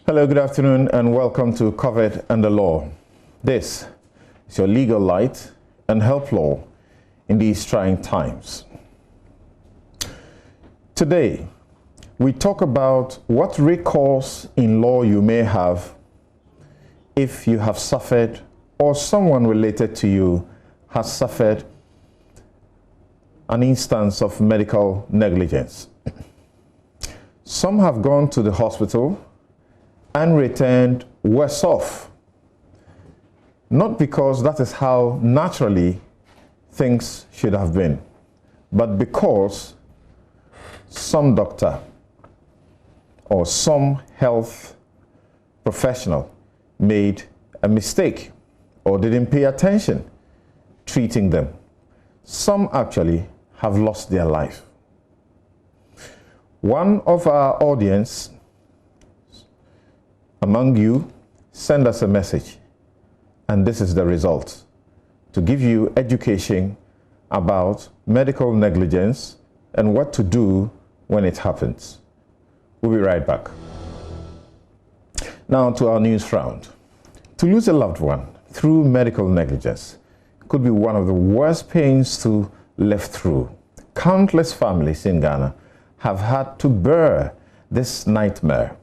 Hello, good afternoon, and welcome to Covered Under Law. This is your legal light and help law in these trying times. Today, we talk about what recourse in law you may have if you have suffered or someone related to you has suffered an instance of medical negligence. Some have gone to the hospital and returned worse off. Not because that is how naturally things should have been, but because some doctor or some health professional made a mistake or didn't pay attention treating them. Some actually have lost their life. One of our audience among you send us a message, and this is the result: to give you education about medical negligence and what to do when it happens. We'll be right back. Now to our news round. To lose a loved one through medical negligence could be one of the worst pains to live through. Countless families in Ghana have had to bear this nightmare.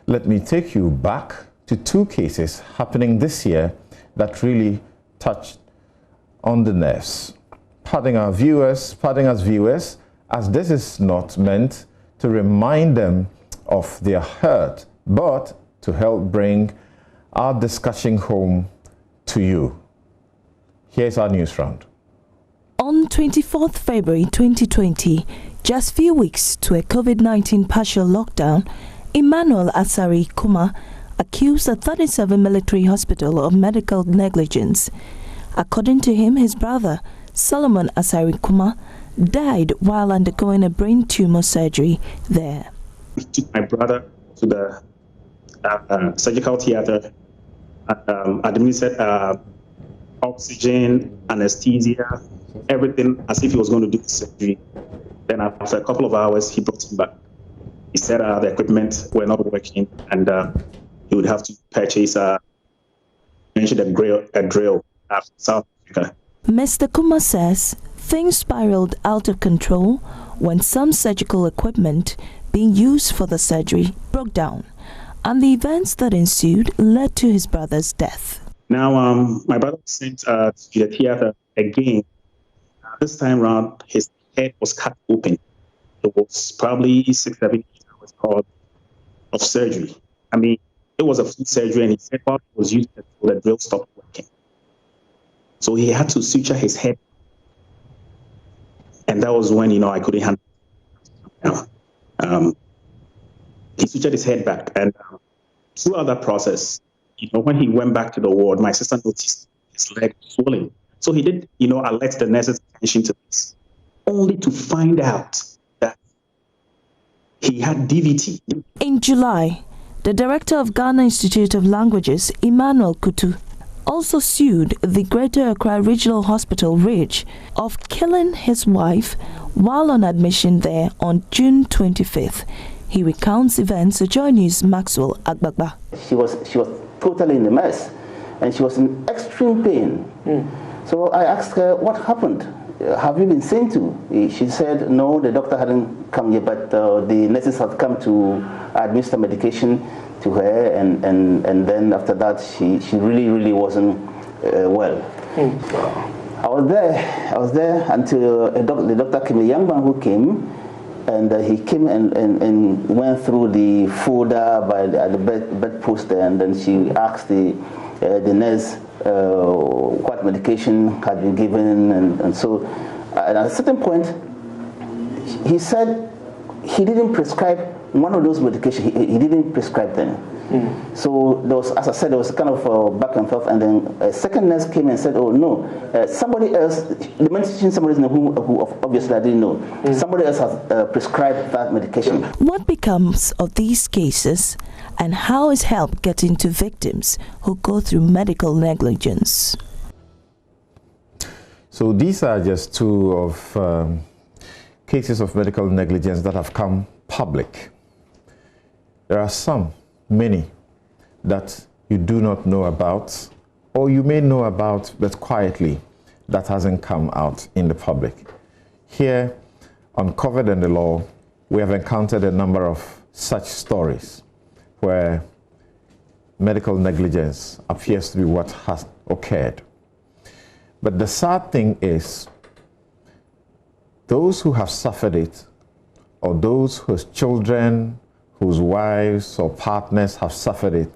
Let me take you back to two cases happening this year that really touched on the nerves. Pardon us viewers, as this is not meant to remind them of their hurt, but to help bring our discussion home to you. Here's our news round. On 24th February 2020, just few weeks to a COVID-19 partial lockdown, Emmanuel Asari Kuma accused a 37 military hospital of medical negligence. According to him, his brother, Solomon Asari Kuma, died while undergoing a brain tumor surgery there. I took my brother to the surgical theater, administered oxygen, anesthesia, everything as if he was going to do the surgery. Then after a couple of hours, he brought him back. He said the equipment were not working, and he would have to purchase a drill after South Africa. Mr. Kuma says things spiraled out of control when some surgical equipment being used for the surgery broke down, and the events that ensued led to his brother's death. Now, my brother was sent to the theater again. This time around, his head was cut open. It was probably 6-7 hours of surgery. I mean, it was a full surgery, and he said while it was used, the drill stopped working. So he had to suture his head. And that was when, I couldn't handle it. He sutured his head back. And throughout that process, when he went back to the ward, my sister noticed his leg swelling. So he did, alert the nurses' attention to this, only to find out that he had DVT. In July, the director of Ghana Institute of Languages, Emmanuel Kutu, also sued the Greater Accra Regional Hospital, RIDGE, of killing his wife while on admission there on June 25th. He recounts events to Joy News' Maxwell Agbagba. She was totally in a mess, and she was in extreme pain. So I asked her, what happened? Have you been seen to? She said, no, the doctor hadn't come yet, but the nurses had come to administer medication to her, and then after that, she really wasn't well. I was there until the doctor came, a young man who came, and he came and went through the folder by the bedpost there, and then she asked the nurse what medication had been given, and so at a certain point, he said he didn't prescribe one of those medications. He didn't prescribe them. So there was, as I said, there was kind of back and forth, and then a second nurse came and said, "Oh no, somebody else." The mentioned somebody's name who obviously I didn't know. Somebody else has prescribed that medication. What becomes of these cases, and how is help getting to victims who go through medical negligence? So these are just two of cases of medical negligence that have come public. There are some many that you do not know about, or you may know about, but quietly, that hasn't come out in the public. Here on Covered in the Law, we have encountered a number of such stories where medical negligence appears to be what has occurred. But the sad thing is, those who have suffered it, or those whose children, whose wives or partners have suffered it,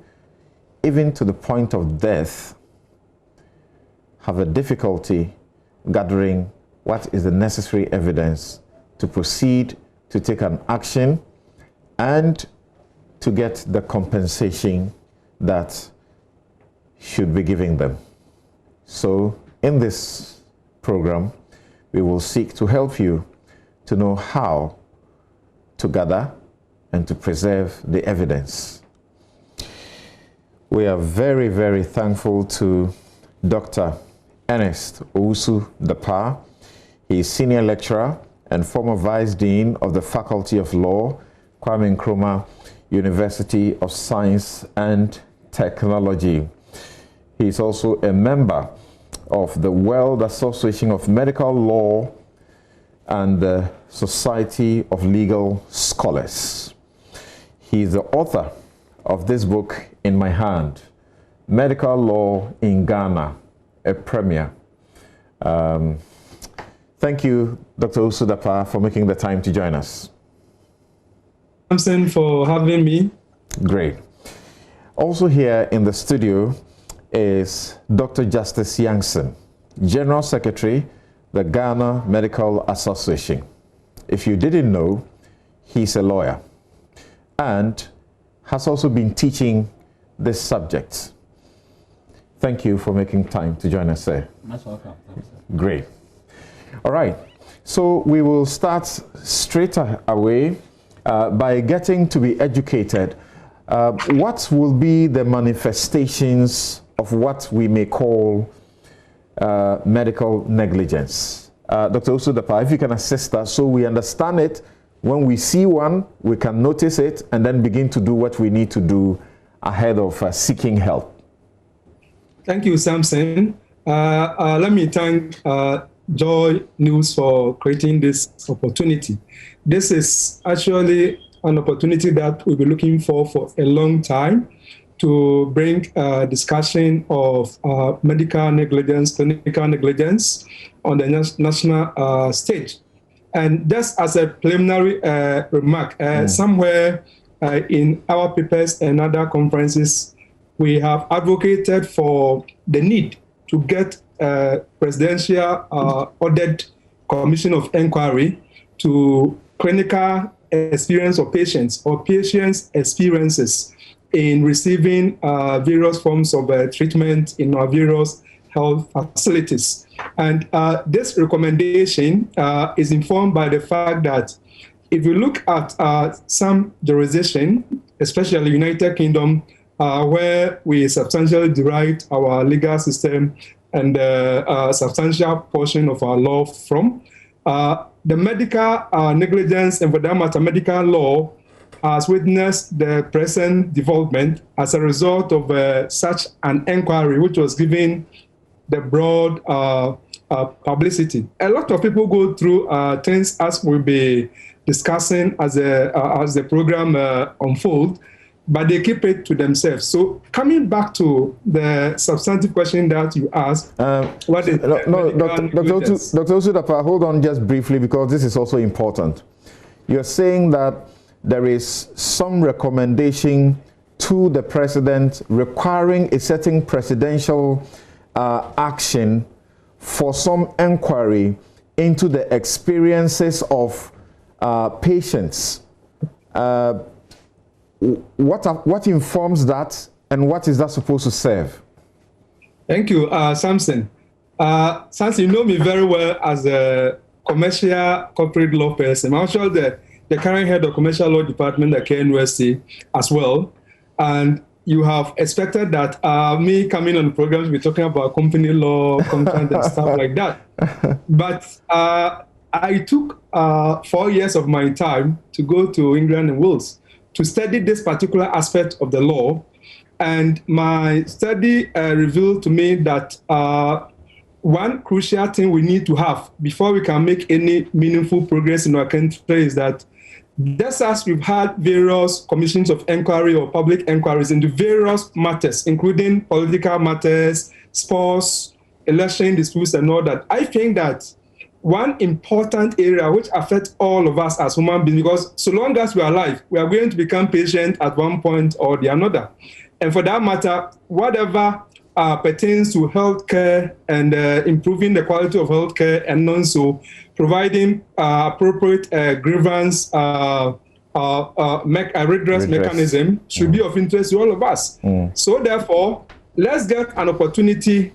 even to the point of death, have a difficulty gathering what is the necessary evidence to proceed to take an action and to get the compensation that should be given them. So in this program, we will seek to help you to know how to gather and to preserve the evidence. We are very, very thankful to Dr. Ernest Owusu-Dapaa. He is Senior Lecturer and former Vice Dean of the Faculty of Law, Kwame Nkrumah University of Science and Technology. He is also a member of the World Association of Medical Law and the Society of Legal Scholars. He is the author of this book in my hand, Medical Law in Ghana, a premiere. Thank you, Dr. Owusu-Dapaa, for making the time to join us. Yankson, for having me. Great. Also here in the studio is Dr. Justice Yankson, General Secretary, the Ghana Medical Association. If you didn't know, he's a lawyer and has also been teaching this subject. Thank you for making time to join us, sir. Most welcome. Thanks, sir. Great. All right. So we will start straight away by getting to be educated. What will be the manifestations of what we may call medical negligence? Dr. Owusu-Dapaa, if you can assist us so we understand it. When we see one, we can notice it and then begin to do what we need to do ahead of seeking help. Thank you, Samson. Let me thank Joy News for creating this opportunity. This is actually an opportunity that we've been looking for a long time, to bring a discussion of medical negligence, clinical negligence on the national stage. And just as a preliminary remark, somewhere in our papers and other conferences, we have advocated for the need to get a presidential ordered commission of inquiry to clinical experience of patients or patients' experiences in receiving various forms of treatment in our various health facilities. And this recommendation is informed by the fact that if you look at some jurisdiction, especially United Kingdom, where we substantially derived our legal system and a substantial portion of our law from, the medical negligence and for that matter medical law has witnessed the present development as a result of such an inquiry, which was given the broad publicity. A lot of people go through things as we'll be discussing as the program unfolds, but they keep it to themselves. So coming back to the substantive question that you asked, what is Dr. Owusu-Dapaa, hold on just briefly, because this is also important. You're saying that there is some recommendation to the president requiring a certain presidential action for some inquiry into the experiences of patients. What informs that, and what is that supposed to serve? Thank you, Samson. Samson, you know me very well as a commercial corporate law person. I'm also the current head of commercial law department at KNUST as well. And you have expected that me coming on programs, we're talking about company law, contract and stuff like that. But I took 4 years of my time to go to England and Wales to study this particular aspect of the law. And my study revealed to me that one crucial thing we need to have before we can make any meaningful progress in our country is that just as we've had various commissions of inquiry or public inquiries into various matters, including political matters, sports, election disputes, and all that, I think that one important area which affects all of us as human beings, because so long as we are alive, we are going to become patient at one point or the another. And for that matter, whatever pertains to healthcare and improving the quality of healthcare, and also providing appropriate grievance redress mechanism should be of interest to all of us. So therefore, let's get an opportunity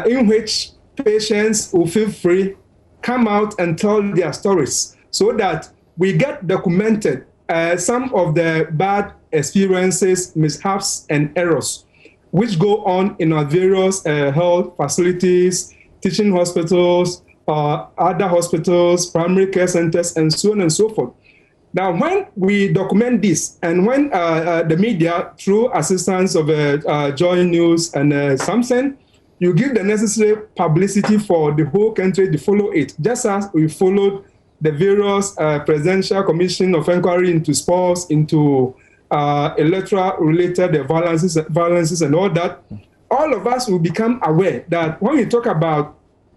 in which patients will feel free, come out and tell their stories so that we get documented some of the bad experiences, mishaps, and errors which go on in our various health facilities, teaching hospitals, other hospitals, primary care centers, and so on and so forth. Now, when we document this, and when the media, through assistance of Joy News and Samson, you give the necessary publicity for the whole country to follow it, just as we followed the various Presidential Commission of Inquiry into sports, into electoral-related violences and all that. All of us will become aware that when we talk about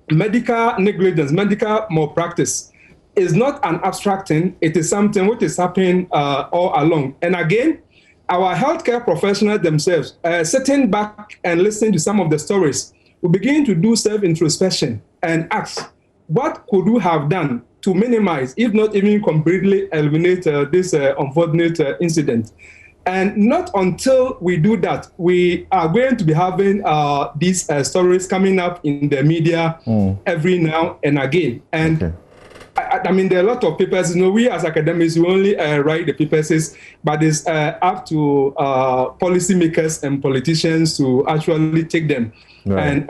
medical negligence, medical malpractice, is not an abstract thing. It is something which is happening all along. And again, our healthcare professionals themselves, sitting back and listening to some of the stories, will begin to do self-introspection and ask, what could we have done to minimize, if not even completely eliminate this unfortunate incident? And not until we do that, we are going to be having these stories coming up in the media every now and again. And I mean, there are a lot of papers. You know, we as academics, we only write the papers, but it's up to policymakers and politicians to actually take them and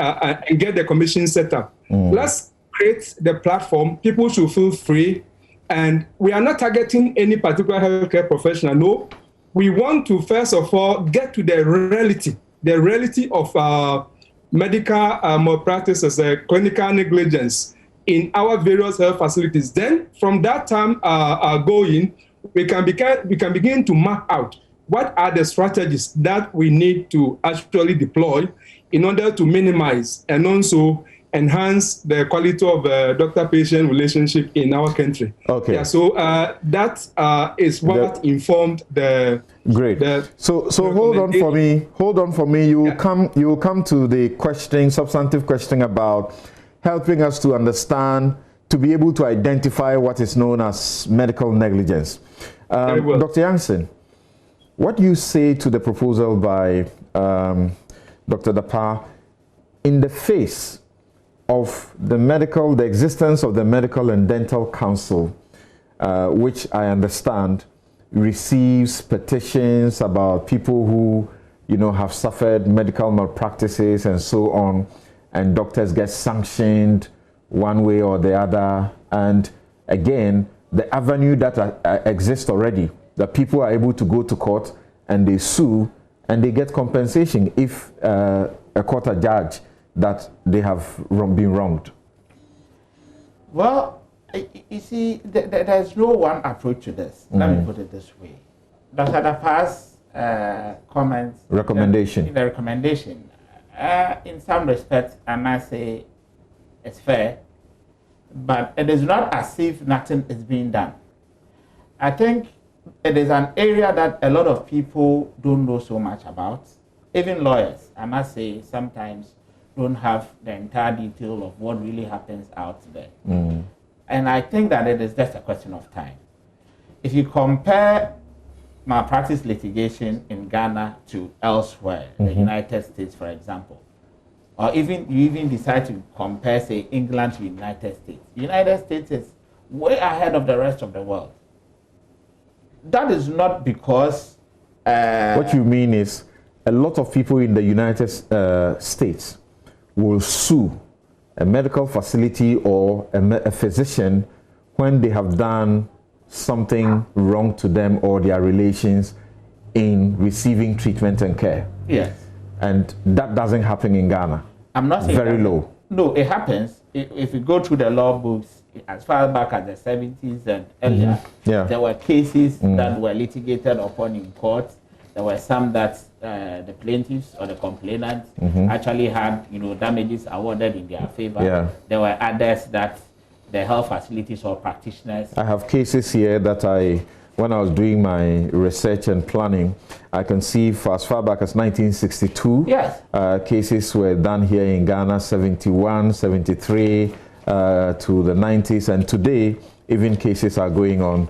get the commission set up. Let's create the platform. People should feel free. And we are not targeting any particular healthcare professional. No, we want to, first of all, get to the reality of medical malpractice as a clinical negligence in our various health facilities. Then, from that time going, we can begin to map out what are the strategies that we need to actually deploy in order to minimize and also enhance the quality of doctor-patient relationship in our country. Okay. Yeah, so that is what informed the. Great. So hold on for me. Hold on for me. You will come to the substantive question about helping us to understand, to be able to identify what is known as medical negligence. Dr. Yankson, what do you say to the proposal by Dr. Dapaa in the face of the existence of the Medical and Dental Council, which I understand receives petitions about people who, have suffered medical malpractices and so on, and doctors get sanctioned one way or the other. And again, the avenue that exists already, that people are able to go to court and they sue and they get compensation if a court adjudge that they have been wronged. Well, you see, there's no one approach to this. Let me put it this way. Dr. Dapaa's recommendation, in some respects, I must say it's fair, but it is not as if nothing is being done. I think it is an area that a lot of people don't know so much about. Even lawyers, I must say, sometimes don't have the entire detail of what really happens out there. And I think that it is just a question of time. If you compare malpractice litigation in Ghana to elsewhere, the United States, for example, or you even decide to compare, say, England to the United States. The United States is way ahead of the rest of the world. That is not because... what you mean is a lot of people in the United States will sue a medical facility or a physician when they have done something wrong to them or their relations in receiving treatment and care. Yes. And that doesn't happen in Ghana. I'm not saying very that, low. No, it happens. If you go through the law books, as far back as the 70s and earlier, there were cases that were litigated upon in court. There were some that the plaintiffs or the complainants actually had, damages awarded in their favor. Yeah. There were others that the health facilities or practitioners. I have cases here that when I was doing my research and planning, I can see for as far back as 1962, yes, cases were done here in Ghana, 71, 73, to the 90s, and today, even cases are going on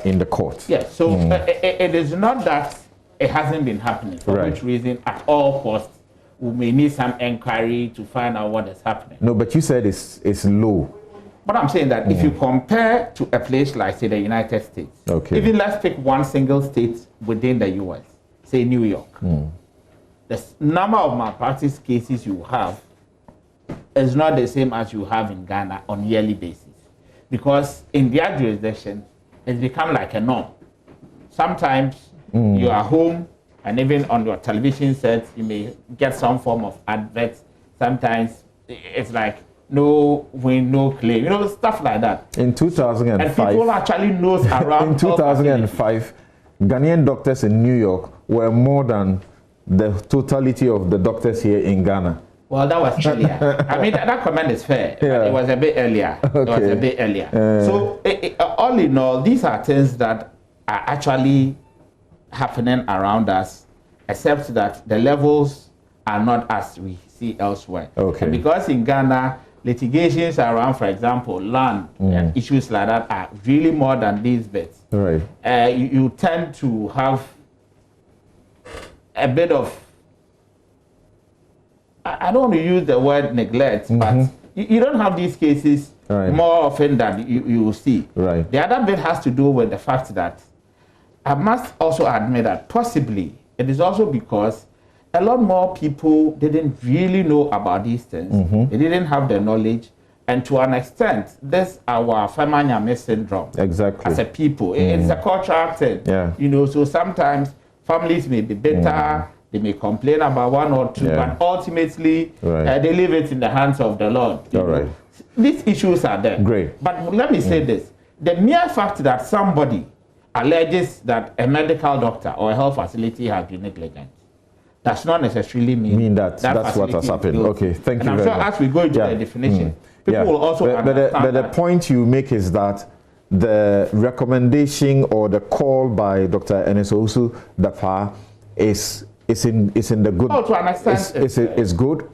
in the court. Yes, so it is not that it hasn't been happening, for which reason, at all costs, we may need some inquiry to find out what is happening. No, but you said it's low. But I'm saying that if you compare to a place like, say, the United States, even let's pick one single state within the U.S., say New York, the number of malpractice cases you have is not the same as you have in Ghana on a yearly basis. Because in their jurisdiction, it's become like a norm. Sometimes you are home, and even on your television set, you may get some form of advert. Sometimes it's like, no win, no claim, stuff like that. In 2005, and people actually knows around. In 2005, Ghanaian doctors in New York were more than the totality of the doctors here in Ghana. Well, that was earlier. I mean, that comment is fair. But it was a bit earlier. It was a bit earlier. So, all in all, these are things that are actually happening around us, except that the levels are not as we see elsewhere. And because in Ghana, litigations around, for example, land and issues like that are really more than these bits. Right. You tend to have a bit of, I don't want to use the word neglect, but you don't have these cases more often than you will see. Right. The other bit has to do with the fact that I must also admit that possibly it is also because a lot more people didn't really know about these things. They didn't have the knowledge. And to an extent, this our Femanyame syndrome. Exactly. As a people. It's a cultural thing. Yeah. So sometimes families may be bitter, they may complain about one or two, but ultimately they leave it in the hands of the Lord. These issues are there. Great. But let me say this. The mere fact that somebody alleges that a medical doctor or a health facility has been negligent does not necessarily mean that's what has happened. Okay, thank you very much. And I'm sure as we go into the definition, people will also understand. But the point you make is that the recommendation or the call by Dr. Owusu-Dapaa is in the good. Oh, to understand. It's good,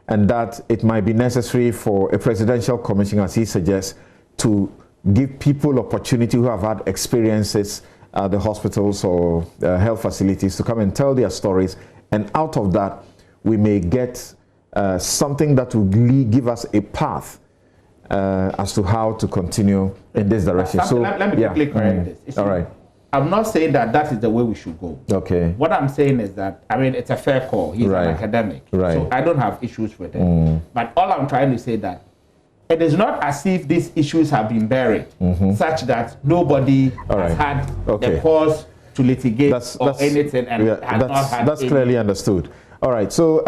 and that it might be necessary for a presidential commission, as he suggests, to give people opportunity who have had experiences at the hospitals or health facilities to come and tell their stories. And out of that, we may get something that will give us a path as to how to continue in this direction. So let me quickly correct this. All right. I'm not saying that is the way we should go. Okay. What I'm saying is that, it's a fair call. He's an academic. So I don't have issues with it. But all I'm trying to say that it is not as if these issues have been buried, such that nobody has had the cause to litigate or anything, and has not had that's clearly understood. All right. So,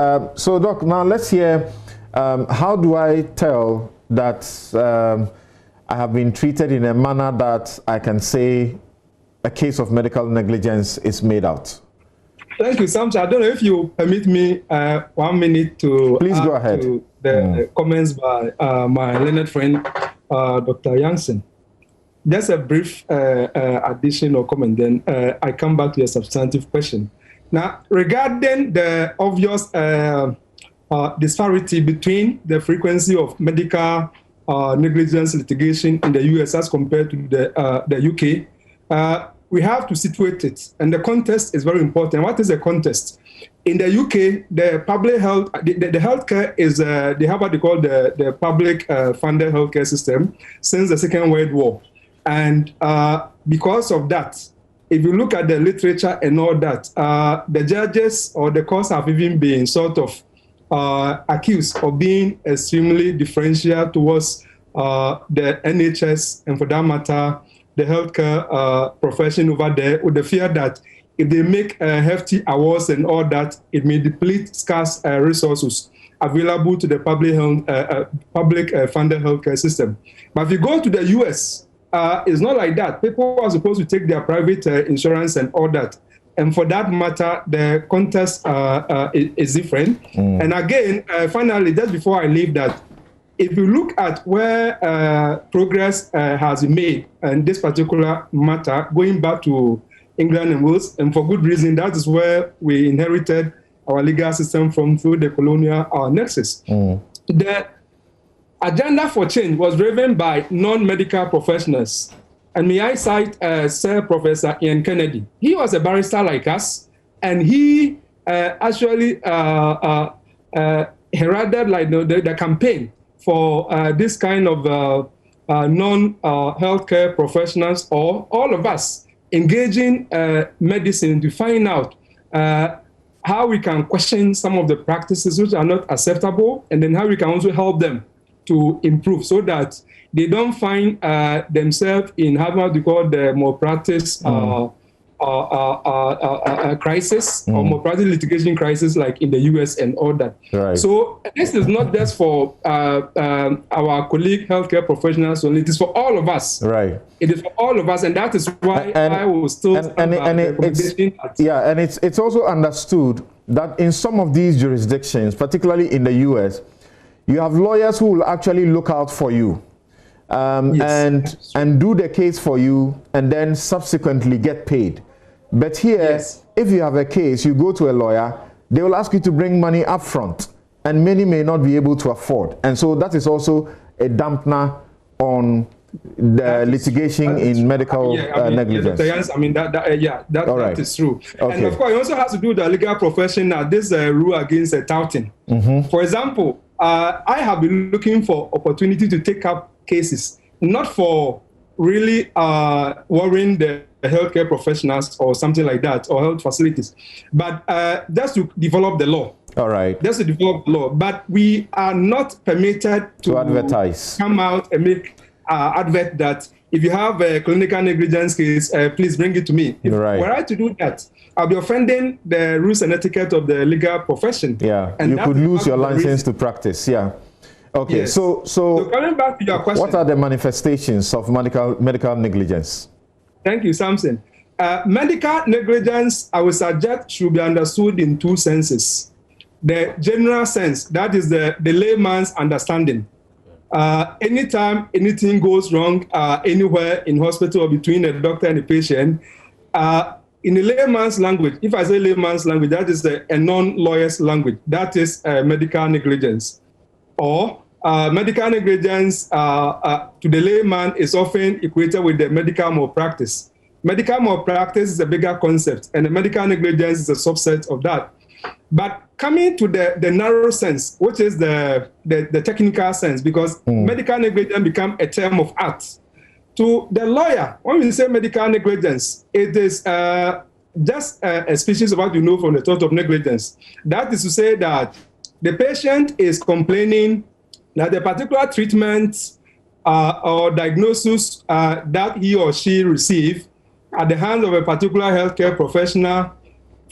Doc, now let's hear. How do I tell that I have been treated in a manner that I can say a case of medical negligence is made out? Thank you, Samson. I don't know if you permit me 1 minute to please go ahead. To the comments by my learned friend, Dr. Yankson. Just a brief addition or comment, then I come back to a substantive question. Now, regarding the obvious disparity between the frequency of medical negligence litigation in the US as compared to the UK, we have to situate it. And the context is very important. What is the context? In the UK, the public health, the healthcare is, they have what they call the public funded healthcare system since the Second World War. And because of that, if you look at the literature and all that, the judges or the courts have even been sort of accused of being extremely differential towards the NHS and, for that matter, the healthcare profession over there, with the fear that if they make hefty awards and all that, it may deplete scarce resources available to the public funded healthcare system. But if you go to the US, it's not like that. People are supposed to take their private insurance and all that. And for that matter, the context is different. And again, finally, just before I leave that, if you look at where progress has been made in this particular matter, going back to England and Wales, and for good reason, that is where we inherited our legal system from through the colonial nexus. The agenda for change was driven by non-medical professionals. And may I cite Sir Professor Ian Kennedy. He was a barrister like us, and he actually heralded like the campaign for this kind of non-healthcare professionals, or all of us, engaging medicine to find out how we can question some of the practices which are not acceptable, and then how we can also help them to improve so that they don't find themselves in what we call the malpractice crisis or malpractice litigation crisis like in the US and all that. Right. So this is not just for our colleague healthcare professionals only, it is for all of us. Right. It is for all of us, and that is why I will still it's also understood that in some of these jurisdictions, particularly in the US, you have lawyers who will actually look out for you. And do the case for you, and then subsequently get paid. But here, if you have a case, you go to a lawyer, they will ask you to bring money up front, and many may not be able to afford. And so that is also a dampener on the litigation in medical negligence. Yes, that is true. Okay. And of course, it also has to do with the legal profession now. This rule against touting. For example, I have been looking for opportunity to take up cases, not for really worrying the healthcare professionals or something like that, or health facilities, but just to develop the law. All right. Just to develop the law. But we are not permitted to advertise, come out and make advert that if you have a clinical negligence case, please bring it to me. If were I to do that, I'll be offending the rules and etiquette of the legal profession. Yeah, and you could lose your license to practice. Yeah. Okay, yes. So coming back to your question, what are the manifestations of medical negligence? Thank you, Samson. Medical negligence, I would suggest, should be understood in two senses. The general sense, that is the layman's understanding. Anytime anything goes wrong anywhere in hospital or between a doctor and a patient, in a layman's language, if I say layman's language, that is a non-lawyer's language, that is medical negligence. Or medical negligence to the layman is often equated with the medical malpractice. Medical malpractice is a bigger concept, and the medical negligence is a subset of that. But coming to the narrow sense, which is the technical sense, because medical negligence becomes a term of art. To the lawyer, when we say medical negligence, it is just a species of what you know from the thought of negligence. That is to say that the patient is complaining that a particular treatment or diagnosis that he or she received at the hands of a particular healthcare professional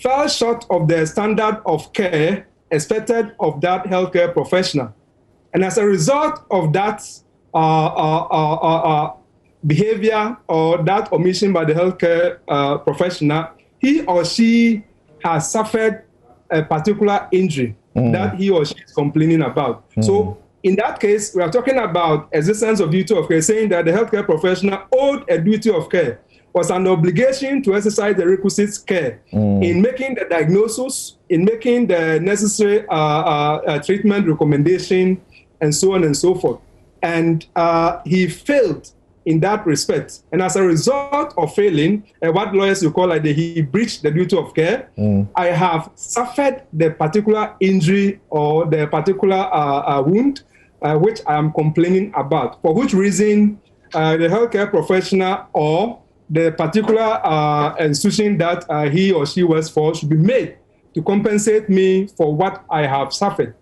fell short of the standard of care expected of that healthcare professional. And as a result of that behavior or that omission by the healthcare professional, he or she has suffered a particular injury that he or she is complaining about. So in that case, we are talking about existence of duty of care, saying that the healthcare professional owed a duty of care, was an obligation to exercise the requisite care in making the diagnosis, in making the necessary treatment recommendation, and so on and so forth. And he failed in that respect. And as a result of failing, what lawyers will call he breached the duty of care, I have suffered the particular injury or the particular wound which I am complaining about, for which reason the healthcare professional or the particular institution that he or she works for should be made to compensate me for what I have suffered.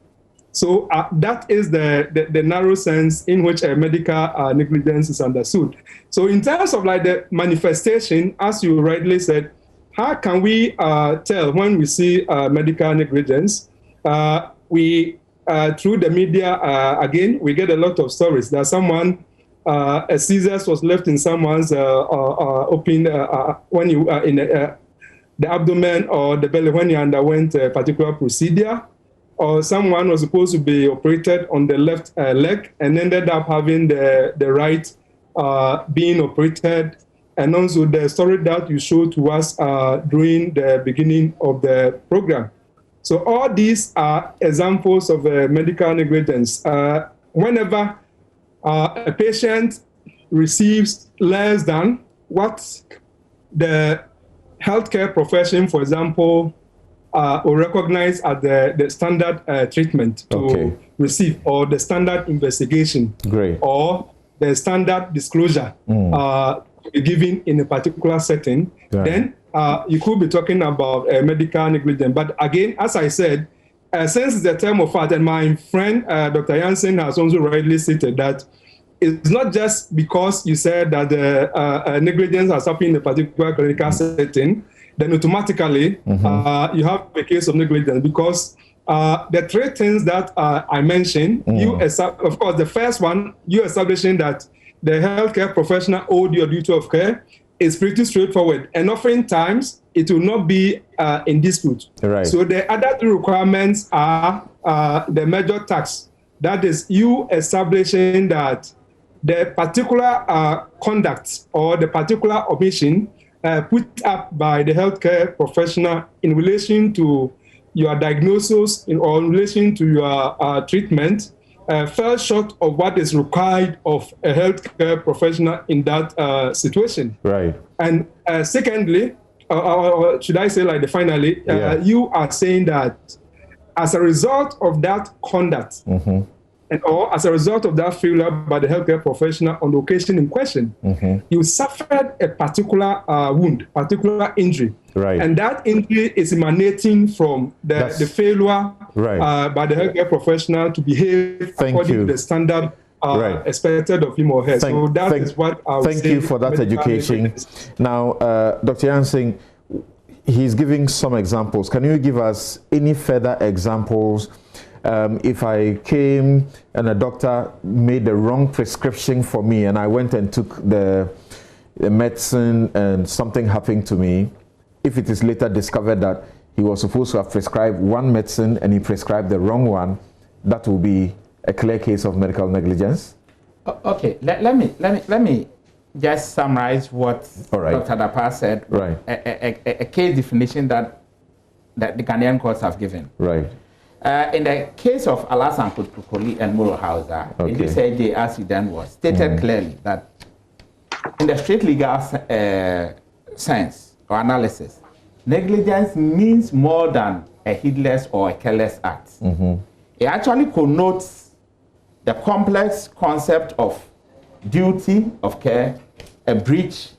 So that is the narrow sense in which medical negligence is understood. So in terms of like the manifestation, as you rightly said, how can we tell when we see medical negligence? We through the media, again, we get a lot of stories that someone, a scissors was left in someone's open when you in the abdomen or the belly when you underwent a particular procedure, or someone was supposed to be operated on the left leg and ended up having the right being operated, and also the story that you showed to us during the beginning of the program. So all these are examples of medical negligence. Whenever a patient receives less than what the healthcare profession, for example, will recognize as the standard treatment to receive, or the standard investigation, or the standard disclosure to be given in a particular setting, then you could be talking about medical negligence. But again, as I said, since it's a term of art, and my friend Dr. Yankson has also rightly stated that it's not just because you said that negligence has happened in a particular clinical setting, then automatically you have a case of negligence, because the three things that I mentioned, of course, the first one, you establishing that the healthcare professional owed your duty of care, is pretty straightforward, and oftentimes it will not be in dispute. So the other two requirements are the major tax. That is, you establishing that the particular conduct or the particular omission put up by the healthcare professional in relation to your diagnosis or in relation to your treatment fell short of what is required of a healthcare professional in that situation. And secondly, or should I say like finally, you are saying that as a result of that conduct, or as a result of that failure by the healthcare professional on the occasion in question, you suffered a particular wound, particular injury. And that injury is emanating from the failure by the healthcare professional to behave according to the standard expected of him or her. So that is what I would say. Thank you for that education. Now, Dr. Yankson, he's giving some examples. Can you give us any further examples? If I came and a doctor made the wrong prescription for me and I went and took the medicine and something happened to me, if it is later discovered that he was supposed to have prescribed one medicine and he prescribed the wrong one, that will be a clear case of medical negligence? Okay, let me just summarize what Dr. Dapaa said. A case definition that the Ghanaian courts have given. In the case of Alasan Kutupoli and Muro Hauser, in this AJ, as he then was, stated clearly that in the straight legal sense or analysis, negligence means more than a heedless or a careless act. It actually connotes the complex concept of duty of care, a breach,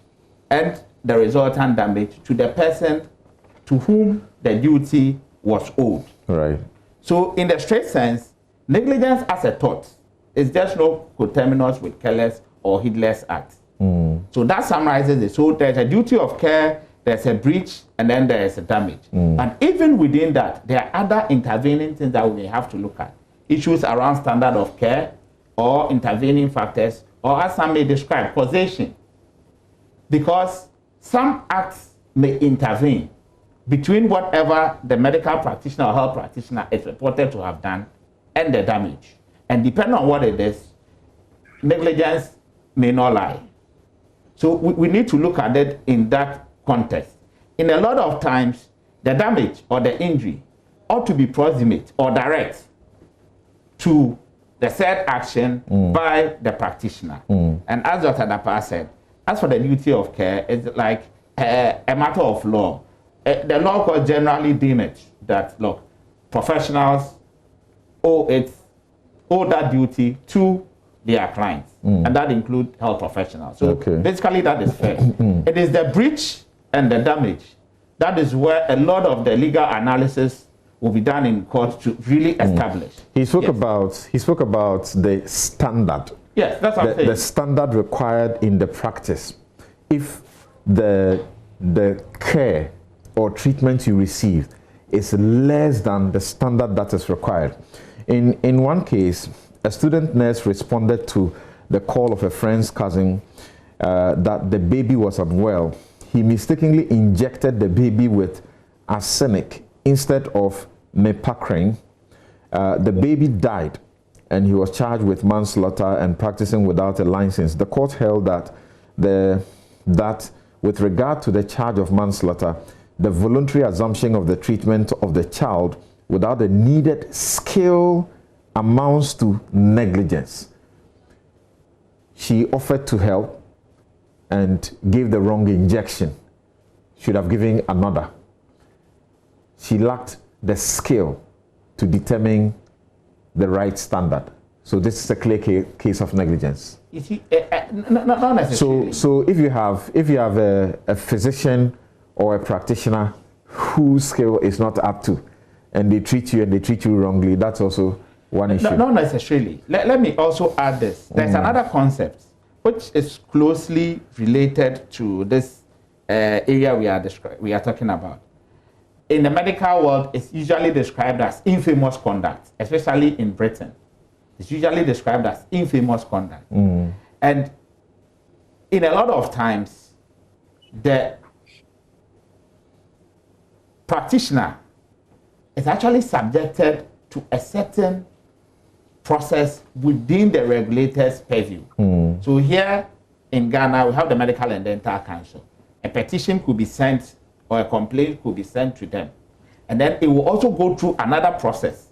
and the resultant damage to the person to whom the duty was owed. So in the straight sense, negligence as a tort is just no coterminous with careless or heedless acts. So that summarizes it. So there's a duty of care, there's a breach, and then there's a damage. And even within that, there are other intervening things that we may have to look at. Issues around standard of care or intervening factors, or as some may describe, causation. Because some acts may intervene between whatever the medical practitioner or health practitioner is reported to have done and the damage. And depending on what it is, negligence may not lie. So we need to look at it in that context. In a lot of times, the damage or the injury ought to be proximate or direct to the said action by the practitioner. And as Dr. Dapaa said, as for the duty of care, it's like a matter of law. The law court generally deem it that, look, professionals owe that duty to their clients, and that includes health professionals. So basically that is fair. It is the breach and the damage. That is where a lot of the legal analysis will be done in court to really establish. He spoke about the standard. Yes, that's what I'm saying. The standard required in the practice. If the care or treatment you receive is less than the standard that is required. In one case, a student nurse responded to the call of a friend's cousin that the baby was unwell. He mistakenly injected the baby with arsenic instead of mepacrane. The baby died, and he was charged with manslaughter and practicing without a license. The court held that with regard to the charge of manslaughter, the voluntary assumption of the treatment of the child without the needed skill amounts to negligence. She offered to help and gave the wrong injection. Should have given another. She lacked the skill to determine the right standard. So this is a clear case of negligence. You see, not necessarily. So if you have a physician or a practitioner whose skill is not up to, and they treat you wrongly, that's also one issue. Not necessarily. Let me also add this. There's another concept which is closely related to this area we are talking about. In the medical world, it's usually described as infamous conduct, especially in Britain. It's usually described as infamous conduct. And in a lot of times, the practitioner is actually subjected to a certain process within the regulator's purview. So here in Ghana, we have the Medical and Dental Council. A petition could be sent or a complaint could be sent to them. And then it will also go through another process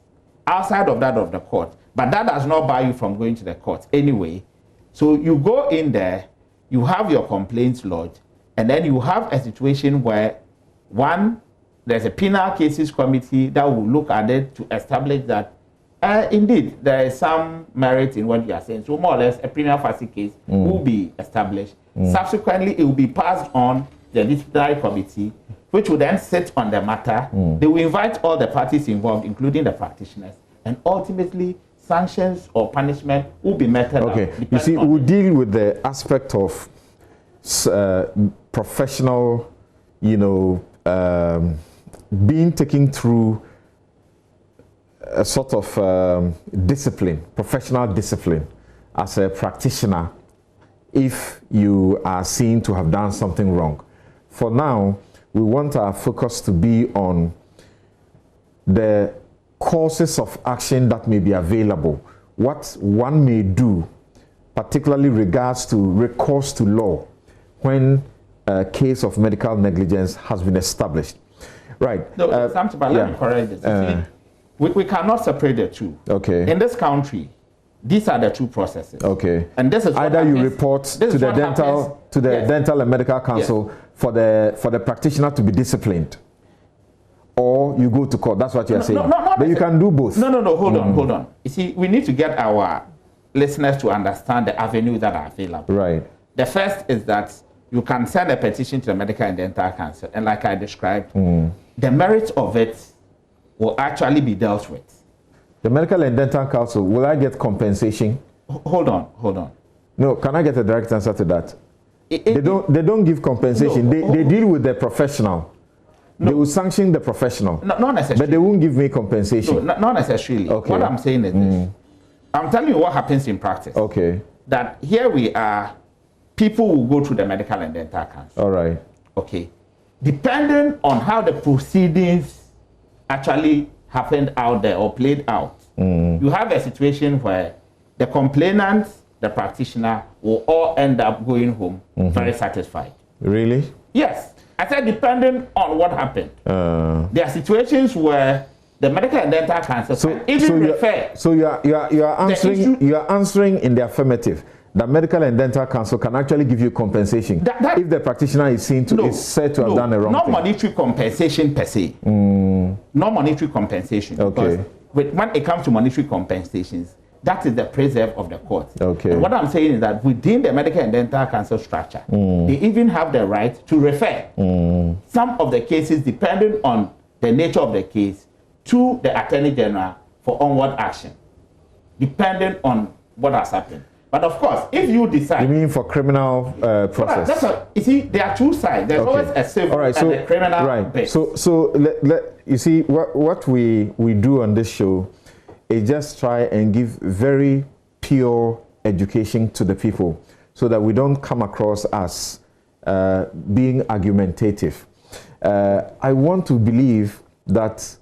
outside of that of the court. But that does not bar you from going to the court anyway. So you go in there, you have your complaints lodged, and then you have a situation where there's a penal cases committee that will look at it to establish that indeed there is some merit in what you are saying. So more or less a prima facie case will be established. Subsequently, it will be passed on the disciplinary committee, which will then sit on the matter. They will invite all the parties involved, including the practitioners, and ultimately sanctions or punishment will be meted out. Okay, you see, we'll deal with the aspect of professional, being taken through a sort of discipline, professional discipline as a practitioner if you are seen to have done something wrong. For now, we want our focus to be on the courses of action that may be available, what one may do, particularly regards to recourse to law when a case of medical negligence has been established. Right. No, let me correct this. We cannot separate the two. Okay. In this country, these are the two processes. Okay. And this is either you report to the dental and medical council for the practitioner to be disciplined, or you go to court. That's what you are saying. But you can do both. No. Hold on. You see, we need to get our listeners to understand the avenues that are available. Right. The first is that you can send a petition to the Medical and Dental Council, and like I described, the merits of it will actually be dealt with. The Medical and Dental Council, will I get compensation? Hold on. No, can I get a direct answer to that? They don't give compensation. They deal with the professional. No. They will sanction the professional. Not necessarily. But they won't give me compensation. No, not necessarily. Okay. What I'm saying is this. I'm telling you what happens in practice. Okay. That here we are, people will go to the Medical and Dental Council. All right. Okay. Depending on how the proceedings actually happened out there or played out, you have a situation where the complainant, the practitioner will all end up going home very satisfied. Really? Yes. I said depending on what happened. There are situations where the Medical and Dental Council can even refer. So you are answering in the affirmative. The Medical and Dental Council can actually give you compensation if the practitioner is seen to is said to have done a wrong thing. Not monetary compensation per se. Not monetary compensation. Okay. Because when it comes to monetary compensations, that is the preserve of the court. Okay. And what I'm saying is that within the Medical and Dental Council structure, they even have the right to refer. Some of the cases, depending on the nature of the case, to the Attorney General for onward action, depending on what has happened. But of course, if you decide... You mean for criminal process? You see, there are two sides. There's always a civil and a criminal base. So you see, what we do on this show is just try and give very pure education to the people so that we don't come across as being argumentative. I want to believe that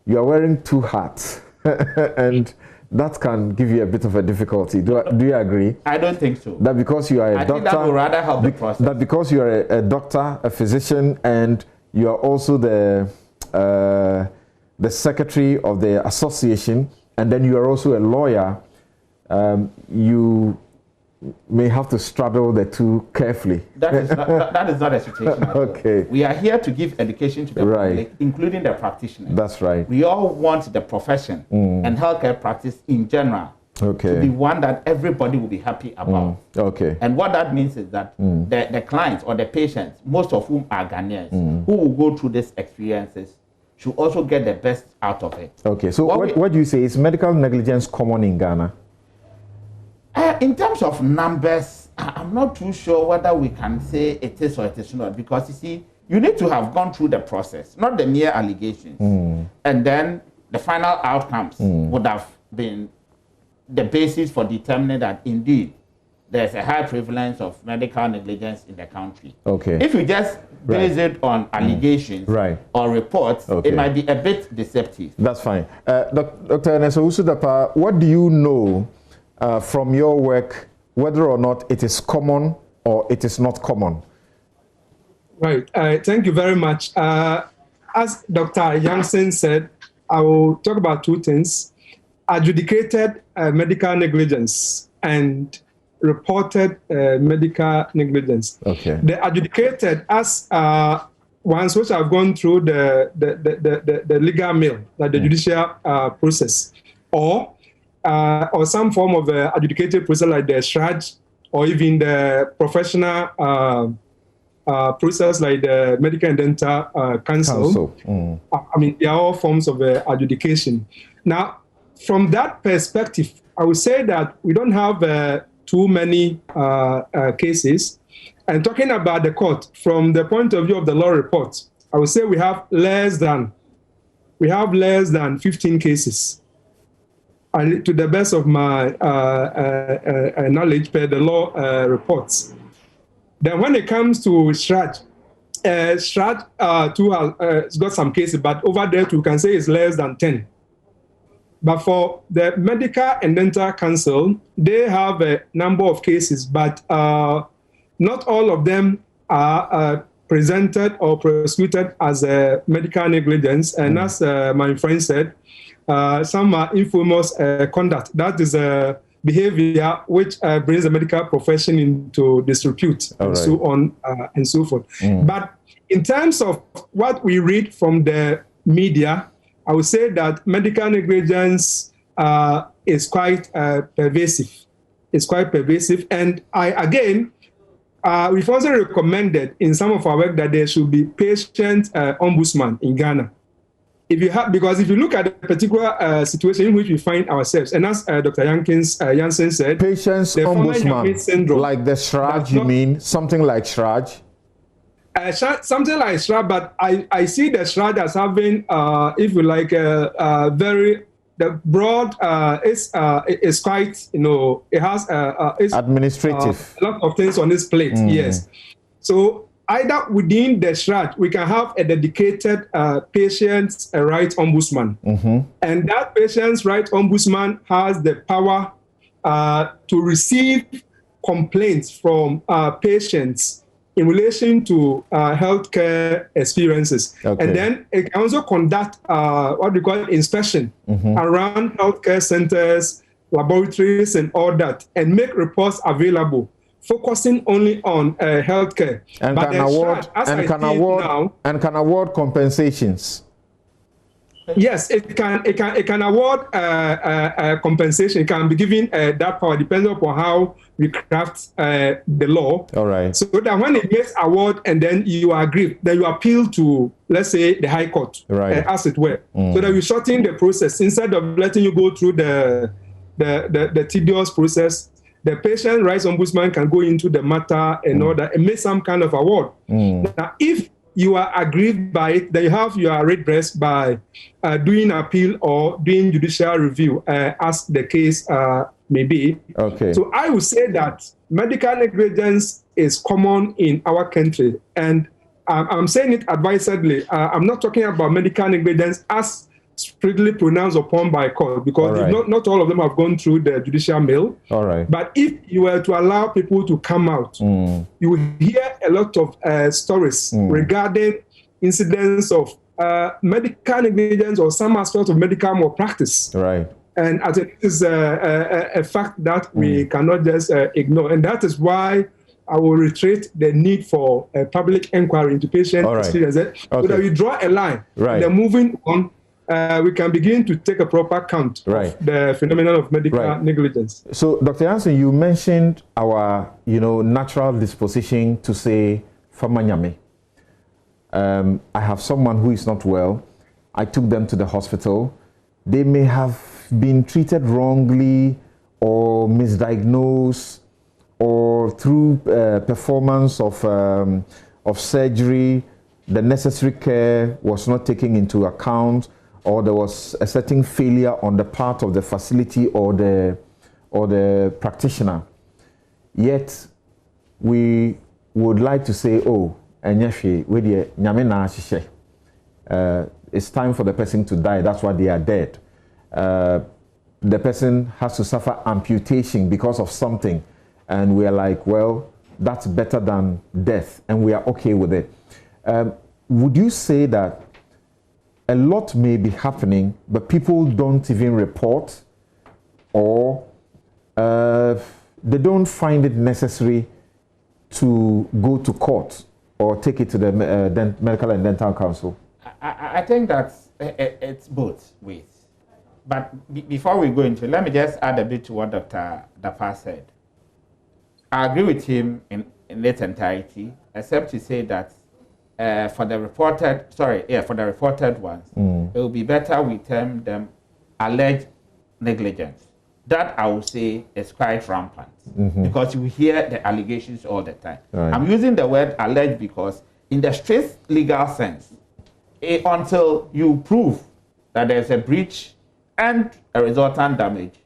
you are wearing two hats and that can give you a bit of a difficulty. Do you agree? I don't think so. That because you are a doctor, think that would rather help the process. That because you are a doctor, a physician, and you are also the secretary of the association, and then you are also a lawyer, you may have to straddle the two carefully. That is not a situation. Okay. We are here to give education to the public, including the practitioners. That's right. We all want the profession and healthcare practice in general to be one that everybody will be happy about. Okay. And what that means is that the clients or the patients, most of whom are Ghanaians, who will go through these experiences, should also get the best out of it. Okay. So what do you say? Is medical negligence common in Ghana? In terms of numbers, I'm not too sure whether we can say it is or it is not, because you see, you need to have gone through the process, not the mere allegations. And then the final outcomes would have been the basis for determining that indeed there's a high prevalence of medical negligence in the country. Okay. If you just base it on allegations or reports, it might be a bit deceptive. That's fine. Dr. Owusu-Dapaa, what do you know from your work, whether or not it is common or it is not common? Right. Thank you very much. As Dr. Yankson said, I will talk about two things: adjudicated medical negligence and reported medical negligence. Okay. The adjudicated as ones which have gone through the legal mill, like the judicial process, or some form of adjudicated process like the SHRAJ, or even the professional process like the Medical and Dental Council. I mean, they are all forms of adjudication. Now, from that perspective, I would say that we don't have too many cases. And talking about the court, from the point of view of the law report, I would say we have less than 15 cases. And to the best of my knowledge, per the law reports. Then when it comes to SHRAJ, SHRAJ too has got some cases, but over there too, you can say it's less than 10. But for the Medical and Dental Council, they have a number of cases, but not all of them are presented or prosecuted as a medical negligence. And as my friend said, some are infamous conduct. That is a behavior which brings the medical profession into disrepute, and so on and so forth. But in terms of what we read from the media, I would say that medical negligence is quite pervasive. It's quite pervasive. And we've also recommended in some of our work that there should be patient ombudsman in Ghana. Because if you look at the particular situation in which we find ourselves, and as Dr. Yankson said, patients ombudsman, syndrome, like the SHRAJ, you mean something like SHRAJ? Something like SHRAJ, but I see the SHRAJ as having, if you like, the broad is quite, it has it's administrative, a lot of things on this plate. Yes, so either within the SHRAJ, we can have a dedicated patient's right ombudsman. And that patient's right ombudsman has the power to receive complaints from patients in relation to healthcare experiences. And then it can also conduct what we call inspection around healthcare centers, laboratories, and all that, and make reports available, focusing only on healthcare. And can award compensations. Yes, it can award compensation. It can be given that power depending upon how we craft the law. All right. So that when it makes award and then you agree, then you appeal to, let's say, the High Court, right, as it were, so that we shorten the process instead of letting you go through the tedious process. The patient rights ombudsman can go into the matter and all that and make some kind of award. Now, if you are aggrieved by it, then you have your redress by doing appeal or doing judicial review, as the case may be. Okay. So I would say that medical negligence is common in our country, and I'm saying it advisedly. I'm not talking about medical negligence as strictly pronounced upon by court, because not all of them have gone through the judicial mill. All right. But if you were to allow people to come out, you will hear a lot of stories regarding incidents of medical negligence or some aspect of medical malpractice. Right. And I think this is a fact that we cannot just ignore. And that is why I will reiterate the need for a public inquiry into patient experience. So that we draw a line. Right. Then moving on, we can begin to take a proper count of the phenomenon of medical negligence. So, Dr. Yankson, you mentioned our, natural disposition to say, "Famanyame." I have someone who is not well. I took them to the hospital. They may have been treated wrongly or misdiagnosed, or through performance of surgery, the necessary care was not taken into account, or there was a certain failure on the part of the facility or the practitioner. Yet we would like to say, it's time for the person to die, that's why they are dead. The person has to suffer amputation because of something, and we are like, well, that's better than death, and we are okay with it. Would you say that a lot may be happening, but people don't even report, or they don't find it necessary to go to court or take it to the Medical and Dental Council? I think that it's both ways. But before we go into it, let me just add a bit to what Dr. Dapaa said. I agree with him in its entirety, except to say that for the reported ones, it will be better we term them alleged negligence. That I would say is quite rampant, because you hear the allegations all the time. Right. I'm using the word alleged because in the strict legal sense, until you prove that there's a breach and a resultant damage,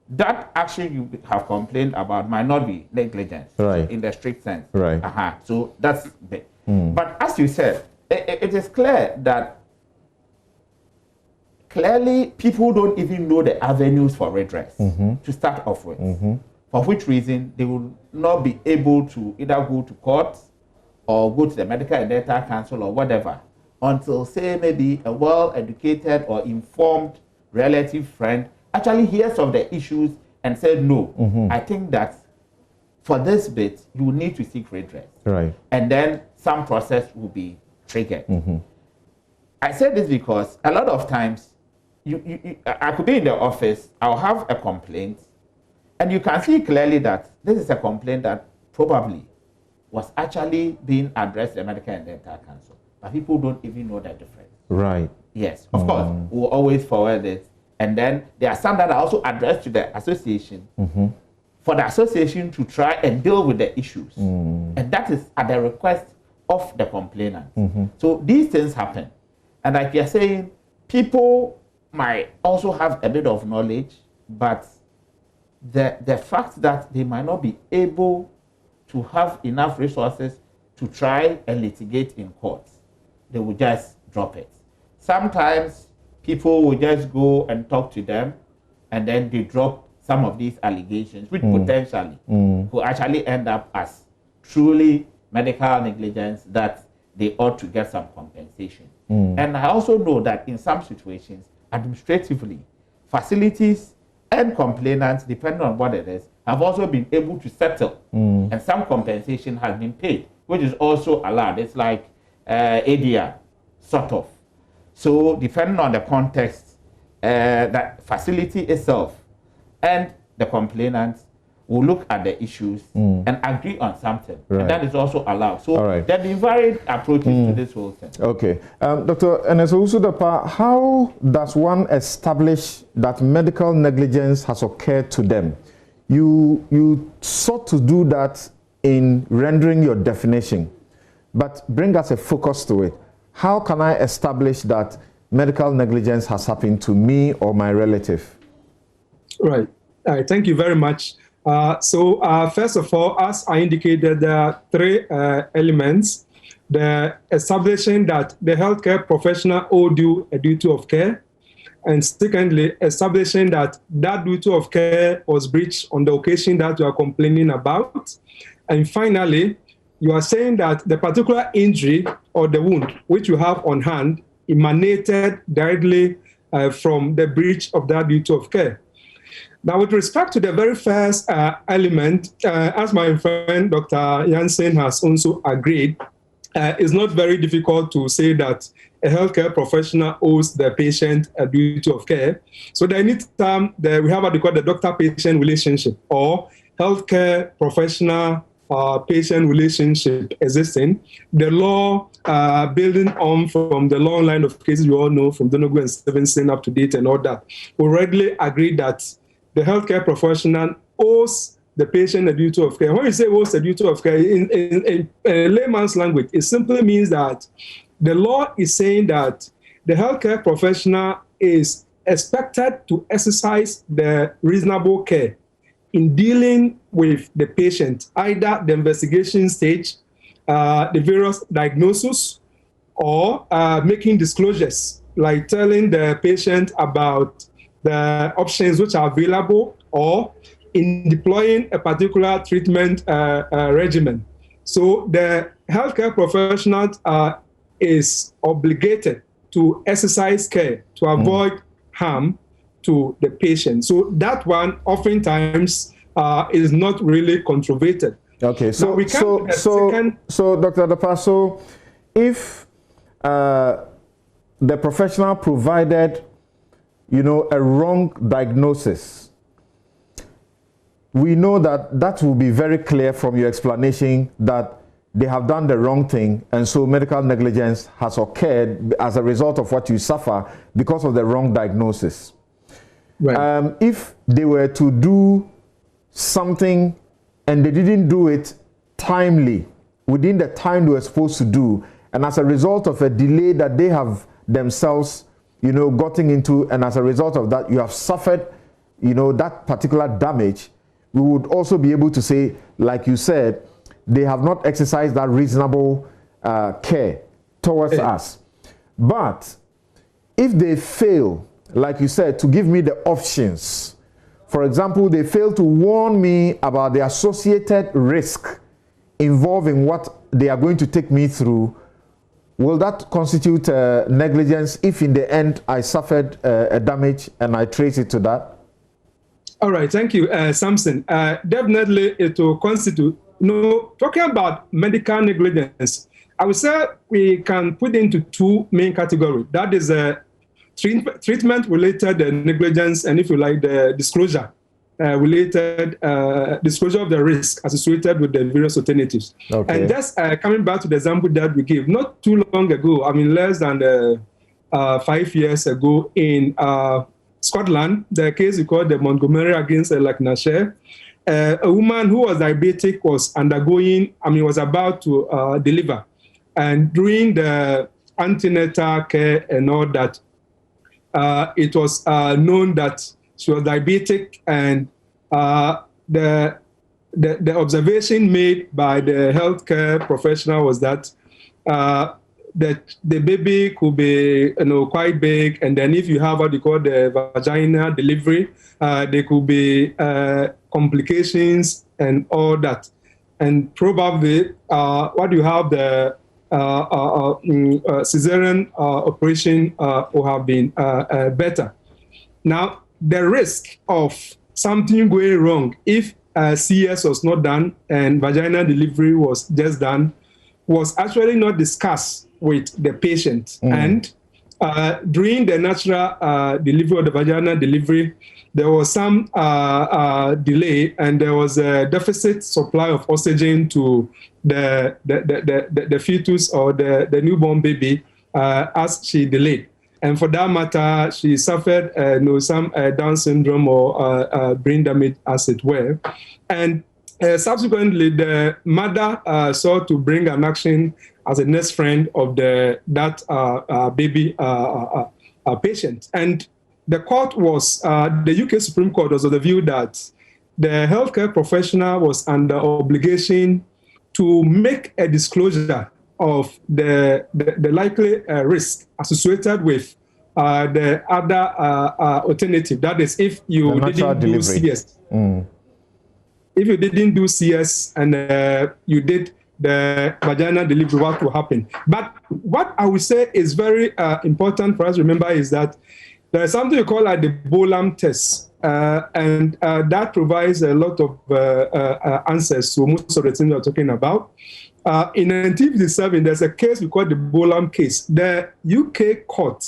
that action you have complained about might not be negligence in the strict sense. Right. So that's the. But as you said, it is clear that clearly people don't even know the avenues for redress to start off with. For which reason they will not be able to either go to court or go to the Medical and Dental Council or whatever until, say, maybe a well-educated or informed relative friend actually hears of the issues and said, no, I think that for this bit, you need to seek redress. Right. And then some process will be triggered. I say this because a lot of times, I could be in the office, I'll have a complaint, and you can see clearly that this is a complaint that probably was actually being addressed at the Medical and Dental Council. But people don't even know the difference. Right. Yes, of course, we'll always forward it. And then there are some that are also addressed to the association for the association to try and deal with the issues. And that is at the request of the complainant. So these things happen. And like you're saying, people might also have a bit of knowledge, but the fact that they might not be able to have enough resources to try and litigate in court, they will just drop it. Sometimes people will just go and talk to them, and then they drop some of these allegations, which potentially will actually end up as truly medical negligence that they ought to get some compensation. And I also know that in some situations, administratively, facilities and complainants, depending on what it is, have also been able to settle, and some compensation has been paid, which is also allowed. It's like ADR, sort of. So depending on the context, the facility itself and the complainant will look at the issues and agree on something. Right. And that is also allowed. So right. there are varied approaches to this whole thing. Okay. Dr. Owusu-Dapaa, how does one establish that medical negligence has occurred to them? You sought to do that in rendering your definition, but bring us a focus to it. How can I establish that medical negligence has happened to me or my relative? Right. Thank you very much. So first of all, as I indicated, there are three elements. The establishing that the healthcare professional owed you a duty of care. And secondly, establishing that that duty of care was breached on the occasion that you are complaining about. And finally, you are saying that the particular injury or the wound which you have on hand emanated directly from the breach of that duty of care. Now, with respect to the very first element, as my friend Dr. Yankson has also agreed, it's not very difficult to say that a healthcare professional owes the patient a duty of care. So there needs we have what we call the doctor-patient relationship or healthcare professional patient relationship existing. The law building on from the long line of cases you all know from Donoghue and Stevenson up to date and all that, we readily agree that the healthcare professional owes the patient a duty of care. When we say owes a duty of care, in layman's language, it simply means that the law is saying that the healthcare professional is expected to exercise the reasonable care in dealing with the patient, either the investigation stage, the various diagnoses, or making disclosures, like telling the patient about the options which are available, or in deploying a particular treatment regimen. So the healthcare professional is obligated to exercise care to avoid harm to the patient. So that one oftentimes is not really controverted. Okay, so Dr. Dapaa, so if the professional provided, a wrong diagnosis, we know that will be very clear from your explanation that they have done the wrong thing, and so medical negligence has occurred as a result of what you suffer because of the wrong diagnosis. Right. If they were to do something and they didn't do it timely, within the time they were supposed to do, and as a result of a delay that they have themselves, gotten into, and as a result of that, you have suffered, that particular damage, we would also be able to say, like you said, they have not exercised that reasonable care towards us. But if they fail, like you said, to give me the options, for example, they fail to warn me about the associated risk involving what they are going to take me through, will that constitute negligence if in the end I suffered a damage and I trace it to that? All right, thank you, Samson. Definitely it will constitute. Talking about medical negligence, I would say we can put into two main categories. That is treatment-related negligence, and if you like, the disclosure-related disclosure of the risk associated with the various alternatives. Okay. And that's coming back to the example that we gave not too long ago, less than 5 years ago in Scotland, the case we called the Montgomery against Lancashire. A woman who was diabetic was was about to deliver. And during the antenatal care and all that, it was known that she was diabetic, and the observation made by the healthcare professional was that the baby could be quite big, and then if you have what you call the vaginal delivery, there could be complications and all that, and probably what you have the cesarean operation will have been better. Now, the risk of something going wrong if CS was not done and vaginal delivery was just done was actually not discussed with the patient. And during the natural delivery or the vaginal delivery, there was some delay, and there was a deficit supply of oxygen to the fetus or the newborn baby as she delayed. And for that matter, she suffered some Down syndrome or brain damage, as it were. And subsequently, the mother sought to bring an action as a nurse friend of that baby patient. And the court was, the UK Supreme Court was of the view that the healthcare professional was under obligation to make a disclosure of the likely risk associated with the other alternative. That is, if you didn't do CS. If you didn't do CS and you did the vaginal delivery, what will happen? But what I would say is very important for us to remember is that there is something we call the Bolam test. And that provides a lot of answers to most of the things we're talking about. In 1957, there's a case we call the Bolam case. The UK court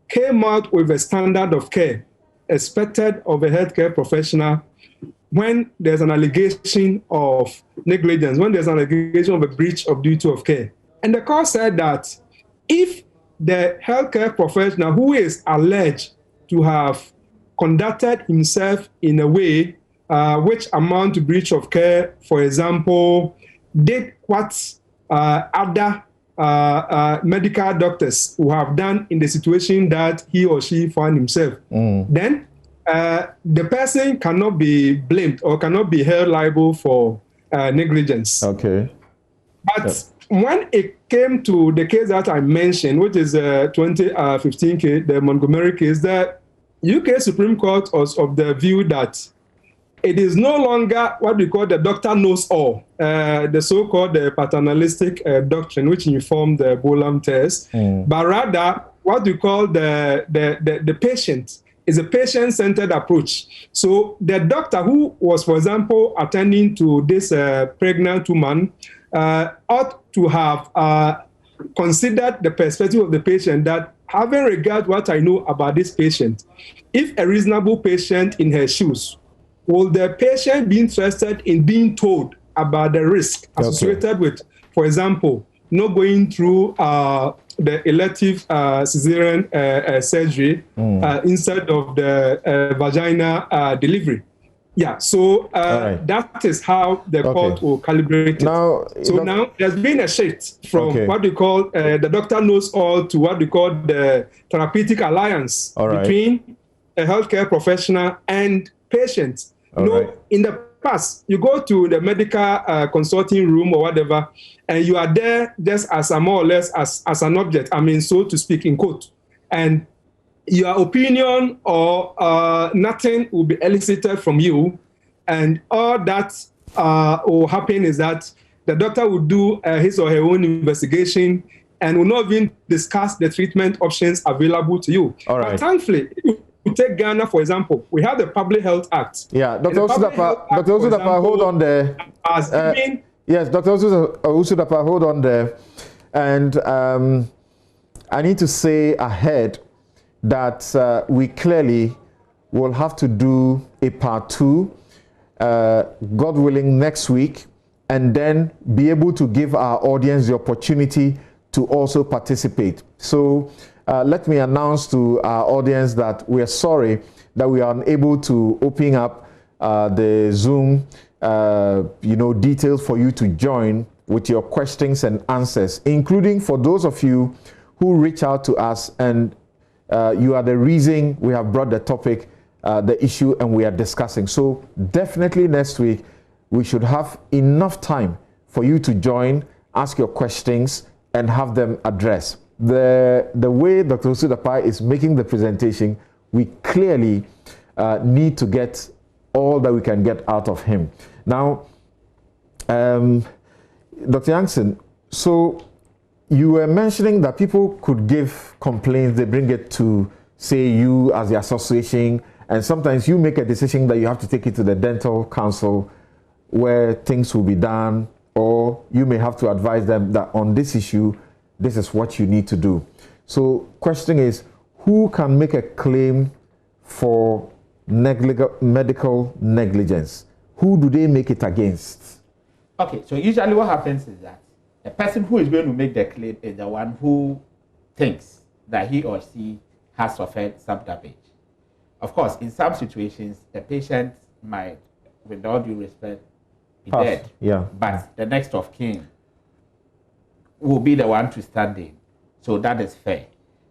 came out with a standard of care expected of a healthcare professional when there's an allegation of negligence, when there's an allegation of a breach of duty of care. And the court said that if the healthcare professional who is alleged to have conducted himself in a way which amount to breach of care, for example, did what other medical doctors who have done in the situation that he or she found himself, then the person cannot be blamed or cannot be held liable for negligence. Okay. But when it came to the case that I mentioned, which is 2015 case, the Montgomery case, the UK Supreme Court was of the view that it is no longer what we call the doctor knows all, the so-called paternalistic doctrine, which informed the Bolam test, but rather what we call the patient is a patient-centered approach. So the doctor who was, for example, attending to this pregnant woman ought to have considered the perspective of the patient, that having regard what I know about this patient, if a reasonable patient in her shoes, will the patient be interested in being told about the risk associated with, for example, not going through the elective cesarean surgery instead of the vaginal delivery? Yeah, so that is how the court will calibrate it. Now, now there's been a shift from what we call the doctor knows all to what we call the therapeutic alliance between a healthcare professional and patients. In the past, you go to the medical consulting room or whatever, and you are there just as a more or less as an object, I mean, so to speak, in quote. And your opinion or nothing will be elicited from you. And all that will happen is that the doctor will do his or her own investigation and will not even discuss the treatment options available to you. But thankfully, to take Ghana, for example, we have the Public Health Act. Yeah, Dr. Owusu-Dapaa, hold on there. Yes, Dr. Owusu-Dapaa, hold on there. And I need to say ahead that we clearly will have to do a part 2, God willing, next week, and then be able to give our audience the opportunity to also participate. So let me announce to our audience that we are sorry that we are unable to open up the Zoom details for you to join with your questions and answers, including for those of you who reach out to us and you are the reason we have brought the topic, the issue, and we are discussing. So definitely next week, we should have enough time for you to join, ask your questions, and have them addressed. The way Dr. Owusu-Dapaa is making the presentation, we clearly need to get all that we can get out of him. Now, Dr. Yankson, so you were mentioning that people could give complaints, they bring it to, say, you as the association, and sometimes you make a decision that you have to take it to the dental council where things will be done, or you may have to advise them that on this issue, this is what you need to do. So question is, who can make a claim for medical negligence? Who do they make it against? Okay, so usually what happens is that the person who is going to make the claim is the one who thinks that he or she has suffered some damage. Of course, in some situations, the patient might, with all due respect, be dead. Yeah. But the next of kin will be the one to stand in. So that is fair.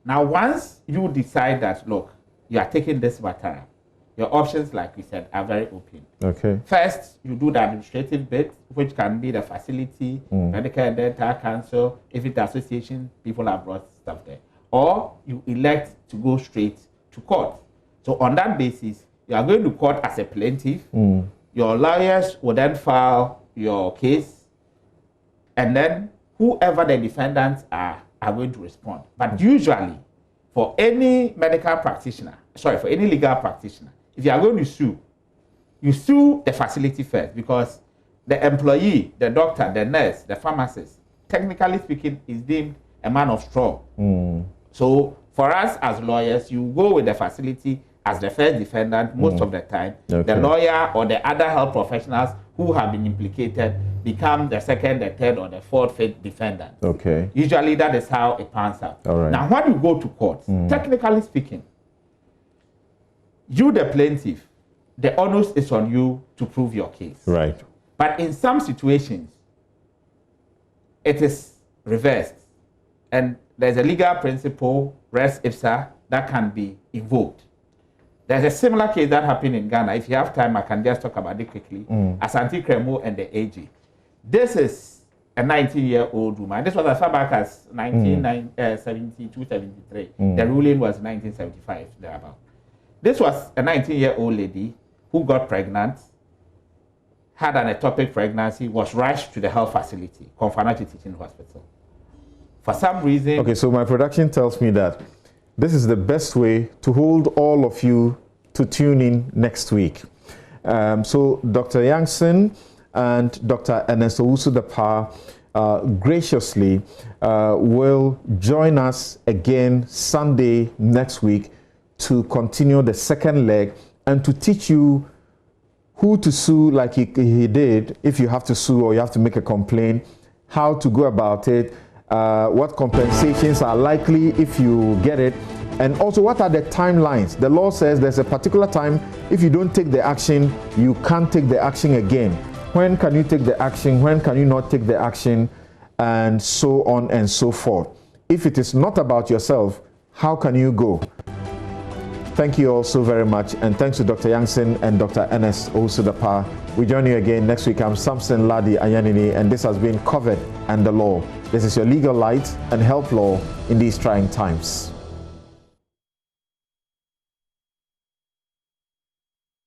Now, once you decide that, look, you are taking this matter, your options, like we said, are very open. Okay. First, you do the administrative bit, which can be the facility, medical and dental council, if it's association, people have brought stuff there. Or you elect to go straight to court. So on that basis, you are going to court as a plaintiff. Your lawyers will then file your case, and then whoever the defendants are going to respond. But usually, for any medical practitioner, for any legal practitioner, if you are going to sue, you sue the facility first, because the employee, the doctor, the nurse, the pharmacist, technically speaking, is deemed a man of straw. So for us as lawyers, you go with the facility as the first defendant most of the time. The lawyer or the other health professionals who have been implicated become the second, the third, or the fourth, fifth defendant. Okay. Usually that is how it pans out. All right. Now, when you go to court, technically speaking, you, the plaintiff, the onus is on you to prove your case. Right. But in some situations, it is reversed. And there's a legal principle, res ipsa, that can be invoked. There's a similar case that happened in Ghana. If you have time, I can just talk about it quickly. Asante Kremo and the AG. This is a 19-year-old woman. This was as far back as 1972, 73. The ruling was 1975, thereabout. This was a 19-year-old lady who got pregnant, had an ectopic pregnancy, was rushed to the health facility, Konfanachi Teaching Hospital. For some reason... Okay, so my production tells me that this is the best way to hold all of you to tune in next week. So Dr. Yankson and Dr. Owusu-Dapaa graciously will join us again Sunday next week to continue the second leg and to teach you who to sue like he did, if you have to sue or you have to make a complaint, how to go about it, what compensations are likely if you get it, and also what are the timelines. The law says there's a particular time, if you don't take the action, you can't take the action again. When can you take the action? When can you not take the action? And so on and so forth. If it is not about yourself, how can you go? Thank you all so very much, and thanks to Dr. Yankson and Dr. Owusu-Dapaa. We join you again next week. I'm Samson Ladi Ayanini, and this has been Covered and the Law. This is your legal light and help law in these trying times.